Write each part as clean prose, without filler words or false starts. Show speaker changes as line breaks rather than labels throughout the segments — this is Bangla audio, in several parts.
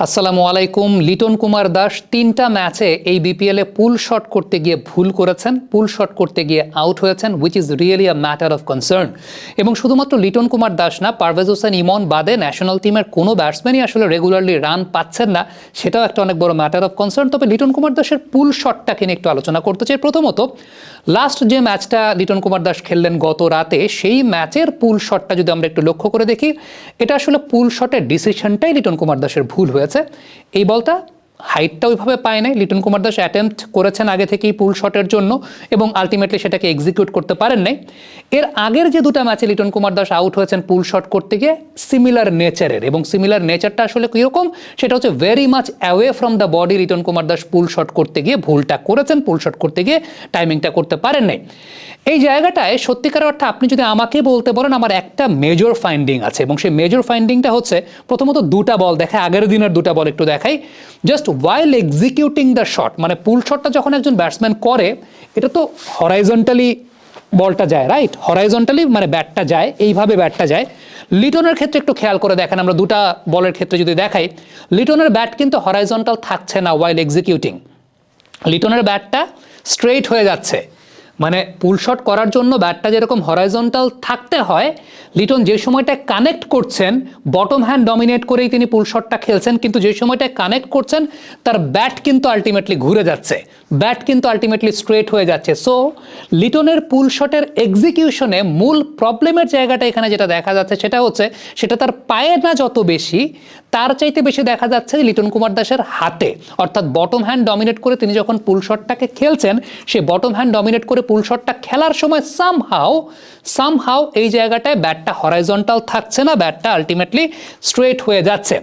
আসসালামু আলাইকুম। লিটন কুমার দাস ৩টা ম্যাচে এই বিপিএলে পুল শট করতে গিয়ে ভুল করেছেন, পুল শট করতে গিয়ে আউট হয়েছেন, which is really a matter of concern. এবং শুধুমাত্র লিটন কুমার দাস না, পারভেজ হোসেন ইমন বাদে ন্যাশনাল টিমের কোনো ব্যাটসম্যানই আসলে রেগুলারলি রান পাচ্ছেন না, সেটাও একটা অনেক বড় ম্যাটার অফ কনসার্ন। তবে লিটন কুমার দাসের পুল শটটাকে নিয়ে একটু আলোচনা করতে চাই। প্রথমত, লাস্ট যে ম্যাচটা লিটন কুমার দাস খেললেন গত রাতে, সেই ম্যাচের পুল শটটা যদি আমরা একটু লক্ষ্য করে দেখি, এটা আসলে পুল শটের ডিসিশনটাই লিটন কুমার দাসের ভুল হয়েছে। এই বলটা হাইটটা ওইভাবে পায় নাই, লিটন কুমার দাস অ্যাটেম্প্ট করেছেন আগে থেকেই পুল শটের জন্য এবং আলটিমেটলি সেটাকে এক্সিকিউট করতে পারেন নাই। এর আগের যে দুটো ম্যাচে লিটন কুমার দাস আউট হয়েছেন পুল শট করতে গিয়ে সিমিলার নেচারের, এবং সিমিলার নেচারটা আসলে কীরকম সেটা হচ্ছে very much away from the body. Liton Kumar Das pool shot করতে গিয়ে ভুলটা করেছেন, পুল শট করতে গিয়ে টাইমিংটা করতে পারেন নাই। এই জায়গাটায় সত্যিকার অর্থে আপনি যদি আমাকে বলতে বলেন, আমার একটা মেজর ফাইন্ডিং আছে, এবং সেই মেজর ফাইন্ডিংটা হচ্ছে প্রথমত দুটা বল দেখায়, আগের দিনের দুটা বল একটু দেখাই। Just while executing the shot, মানে পুল শটটা যখন একজন ব্যাটসম্যান করে, এটা তো হরাইজন্টালি বলটা যায়, রাইট? হরাইজন্টালি মানে ব্যাটটা যায়, এইভাবে ব্যাটটা যায়। লিটনের ক্ষেত্রে একটু খেয়াল করে দেখেন, আমরা দুটা বলের ক্ষেত্রে যদি দেখাই, লিটনের ব্যাট কিন্তু হরাইজন্টাল থাকছে না ওয়াইল এক্সিকিউটিং। লিটনের ব্যাটটা স্ট্রেইট হয়ে যাচ্ছে, মানে পুল শট করার জন্য ব্যাটটা যেরকম হরাইজন্টাল থাকতে হয়, লিটন যে সময়টা কানেক্ট করছেন বটম হ্যান্ড ডমিনেট করেই তিনি পুল শটটা খেলছেন, কিন্তু যে সময়টা কানেক্ট করছেন তার ব্যাট কিন্তু আলটিমেটলি ঘুরে যাচ্ছে, ব্যাট কিন্তু আলটিমেটলি স্ট্রেট হয়ে যাচ্ছে। সো লিটনের পুল শটের এক্সিকিউশনে মূল প্রবলেমের জায়গাটা এখানে যেটা দেখা যাচ্ছে সেটা হচ্ছে, সেটা তার পায়ে না যত বেশি, তার চাইতে বেশি দেখা যাচ্ছে লিটন কুমার দাসের হাতে। অর্থাৎ বটম হ্যান্ড ডমিনেট করে তিনি যখন পুল শটটাকে খেলছেন, সে বটম হ্যান্ড ডমিনেট করে পুল শটটা খেলার সময় সামহাও এই জায়গাটায় ব্যাটটা হরাইজন্টাল থাকছে না, ব্যাটটা আলটিমেটলি স্ট্রেট হয়ে যাচ্ছে।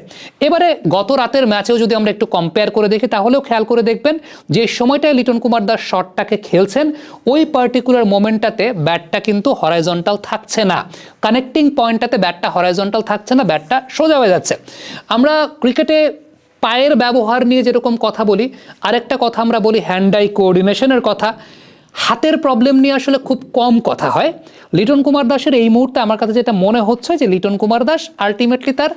এবারে গত রাতের ম্যাচেও যদি আমরা একটু কম্পেয়ার করে দেখি, তাহলেও খেয়াল করে দেখবেন যে সময়টায় লিটন কুমার দাস শটটাকে খেলছেন, ওই পার্টিকুলার মোমেন্টটাতে ব্যাটটা কিন্তু হরাইজন্টাল থাকছে না, কানেক্টিং পয়েন্টটাতে ব্যাটটা হরাইজন্টাল থাকছে না, ব্যাটটা সোজা হয়ে যাচ্ছে। আমরা ক্রিকেটে পায়ের ব্যবহার নিয়ে যেরকম কথা বলি, আরেকটা কথা আমরা বলি হ্যান্ড আই কোঅর্ডিনেশনের কথা। হাতের প্রবলেম নিয়ে আসলে খুব কম কথা হয়। লিটন কুমার দাসের এই মুহূর্তে আমার কাছে যেটা মনে হচ্ছে যে লিটন কুমার দাস আলটিমেটলি তার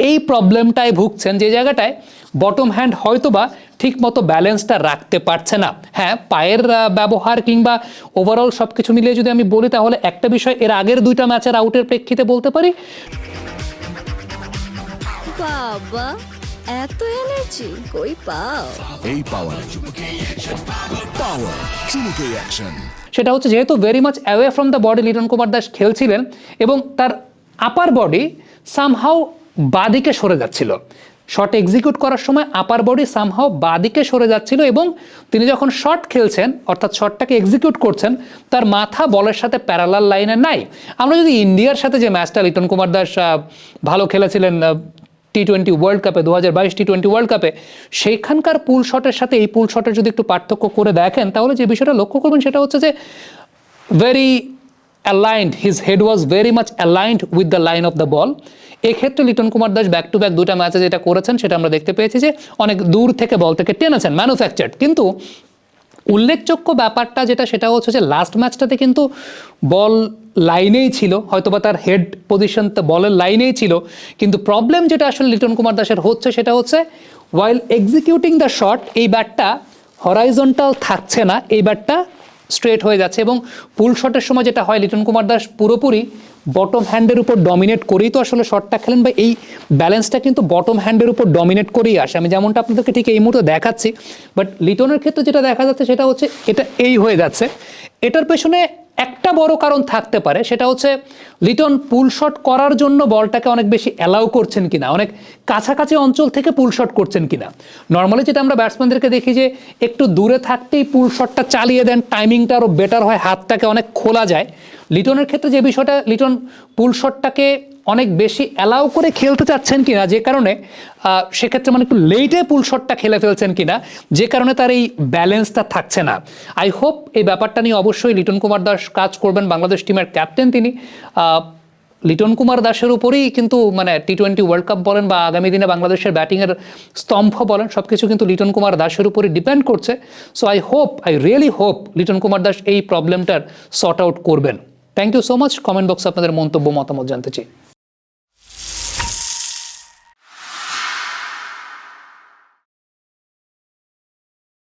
এই প্রবলেমটায় ভুগছেন, যে জায়গাটায় বটম হ্যান্ড হয়তোবা ঠিক মতো ব্যালেন্সটা রাখতে পারছে না। হ্যাঁ, পায়ের ব্যবহার কিংবা ওভারঅল সব কিছু মিলিয়ে যদি আমি বলি, তাহলে একটা বিষয় এর আগের দুইটা ম্যাচের আউটের প্রেক্ষিতে বলতে পারি।
বাবা, এত এনার্জি কই পাও?
এই পাওয়ার চুমুকে অ্যাকশন।
সেটা হচ্ছে যেহেতু very much away from the body Liton Kumar Das খেলছিলেন, এবং তার আপার বডি সামহাও বাদিকে সরে যাচ্ছিল, শট এক্সিকিউট করার সময় আপার বডি সামহাও বাদিকে সরে যাচ্ছিল, এবং তিনি যখন শট খেলছেন অর্থাৎ শটটাকে এক্সিকিউট করছেন, তার মাথা বলের সাথে প্যারালাল লাইনে নাই। আমরা যদি ইন্ডিয়ার সাথে যে ম্যাচটা লিটন কুমার দাস ভালো খেলেছিলেন টি-20 ওয়ার্ল্ড কাপে, 2022 টি-20 ওয়ার্ল্ড কাপে, সেইখানকার পুল শটের সাথে এই পুল শটের যদি একটু পার্থক্য করে দেখেন, তাহলে যে বিষয়টা লক্ষ্য করবেন সেটা হচ্ছে যে very aligned, his head was very much aligned with the line of the ball. এক্ষেত্রে Liton Kumar Das back to back দুটা ম্যাচে যেটা করেছেন সেটা আমরা দেখতে পেয়েছি যে অনেক দূর থেকে বল থেকে টেনেছেন, ম্যানুফ্যাকচার্ড। কিন্তু উল্লেখযোগ্য ব্যাপারটা যেটা, সেটা হচ্ছে যে লাস্ট ম্যাচটাতে কিন্তু বল লাইনেই ছিল, হয়তোবা তার হেড পজিশন বলের লাইনেই ছিল, কিন্তু প্রবলেম যেটা আসলে লিটন কুমার দাসের হচ্ছে সেটা হচ্ছে ওয়াইল এক্সিকিউটিং দ্য শট, এই ব্যাটটা হরাইজন্টাল থাকছে না, এই ব্যাটটা স্ট্রেট হয়ে যাচ্ছে। এবং পুল শটের সময় যেটা হয়, লিটন কুমার দাস পুরোপুরি বটম হ্যান্ডের উপর ডমিনেট করেই তো আসলে শটটা খেলেন, বা এই ব্যালেন্সটা কিন্তু বটম হ্যান্ডের উপর ডমিনেট করেই আসে। আমি যেমনটা আপনাদেরকে ঠিক এই মুহূর্তে দেখাচ্ছি, বাট লিটনের ক্ষেত্রে যেটা দেখা যাচ্ছে সেটা হচ্ছে এটা এই হয়ে যাচ্ছে। এটার পেছনে একটা বড় কারণ থাকতে পারে, সেটা হচ্ছে লিটন পুল শট করার জন্য বলটাকে অনেক বেশি অ্যালাউ করছেন কিনা, অনেক কাছাকাছি অঞ্চল থেকে পুল শট করছেন কিনা। নর্মালি যেটা আমরা ব্যাটসম্যানদেরকে দেখি যে একটু দূরে থাকতেই পুল শটটা চালিয়ে দেন, টাইমিংটা আরও বেটার হয়, হাতটাকে অনেক খোলা যায়। লিটনের ক্ষেত্রে যে বিষয়টা, লিটন পুল শটটাকে অনেক বেশি অ্যালাউ করে খেলতে চাচ্ছেন কিনা, যে কারণে সেক্ষেত্রে মানে একটু লেটে পুল শটটা খেলে ফেলছেন কিনা, যে কারণে তার এই ব্যালেন্সটা থাকছে না। আই হোপ এই ব্যাপারটা নিয়ে অবশ্যই লিটন কুমার দাস কাজ করবেন। বাংলাদেশ টিমের ক্যাপ্টেন তিনি, লিটন কুমার দাসের উপরেই কিন্তু মানে টি-20 ওয়ার্ল্ড কাপ বলেন বা আগামী দিনে বাংলাদেশের ব্যাটিংয়ের স্তম্ভ বলেন, সব কিছু কিন্তু লিটন কুমার দাসের উপরই ডিপেন্ড করছে। So I really hope Liton Kumar Das এই প্রবলেমটার সর্ট আউট করবেন। Thank you so much. Comment বক্সে আপনাদের মন্তব্য মতামত জানতে চাই।